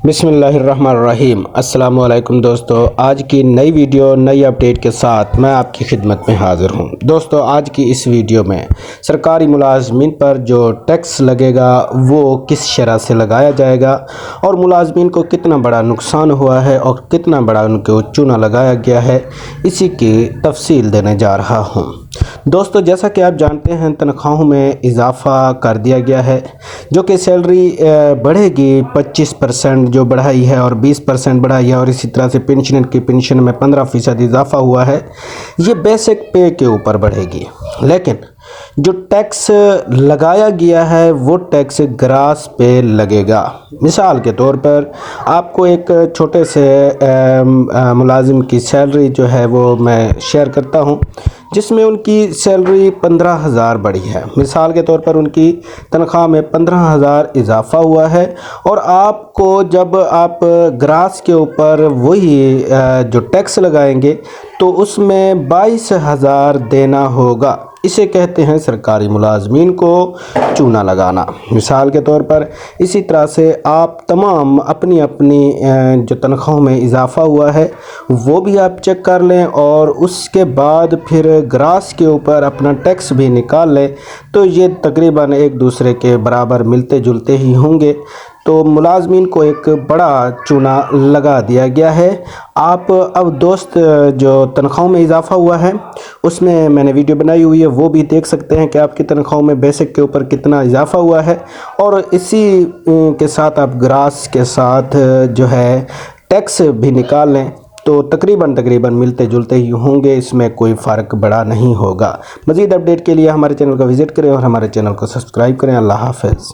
بسم اللہ الرحمن الرحیم۔ السلام علیکم دوستو، آج کی نئی ویڈیو نئی اپڈیٹ کے ساتھ میں آپ کی خدمت میں حاضر ہوں۔ دوستو، آج کی اس ویڈیو میں سرکاری ملازمین پر جو ٹیکس لگے گا وہ کس شرح سے لگایا جائے گا اور ملازمین کو کتنا بڑا نقصان ہوا ہے اور کتنا بڑا ان کو چونا لگایا گیا ہے، اسی کی تفصیل دینے جا رہا ہوں۔ دوستو، جیسا کہ آپ جانتے ہیں تنخواہوں میں اضافہ کر دیا گیا ہے، جو کہ سیلری بڑھے گی 25% جو بڑھائی ہے اور 20% بڑھائی ہے، اور اسی طرح سے پنشن میں 15% اضافہ ہوا ہے۔ یہ بیسک پے کے اوپر بڑھے گی، لیکن جو ٹیکس لگایا گیا ہے وہ ٹیکس گراس پہ لگے گا۔ مثال کے طور پر آپ کو ایک چھوٹے سے ملازم کی سیلری جو ہے وہ میں شیئر کرتا ہوں، جس میں ان کی سیلری 15,000 بڑھی ہے۔ مثال کے طور پر ان کی تنخواہ میں 15,000 اضافہ ہوا ہے، اور آپ کو جب آپ گراس کے اوپر وہی جو ٹیکس لگائیں گے تو اس میں 22,000 دینا ہوگا۔ اسے کہتے ہیں سرکاری ملازمین کو چونا لگانا۔ مثال کے طور پر اسی طرح سے آپ تمام اپنی جو تنخواہوں میں اضافہ ہوا ہے وہ بھی آپ چیک کر لیں، اور اس کے بعد پھر گراس کے اوپر اپنا ٹیکس بھی نکال لیں، تو یہ تقریباً ایک دوسرے کے برابر ملتے جلتے ہی ہوں گے۔ تو ملازمین کو ایک بڑا چونا لگا دیا گیا ہے۔ آپ اب دوست جو تنخواہوں میں اضافہ ہوا ہے اس میں نے ویڈیو بنائی ہوئی ہے، وہ بھی دیکھ سکتے ہیں کہ آپ کی تنخواہوں میں بیسک کے اوپر کتنا اضافہ ہوا ہے، اور اسی کے ساتھ آپ گراس کے ساتھ جو ہے ٹیکس بھی نکال لیں تو تقریباً ملتے جلتے ہی ہوں گے، اس میں کوئی فرق بڑا نہیں ہوگا۔ مزید اپڈیٹ کے لیے ہمارے چینل کو وزٹ کریں اور ہمارے چینل کو سبسکرائب کریں۔ اللہ حافظ۔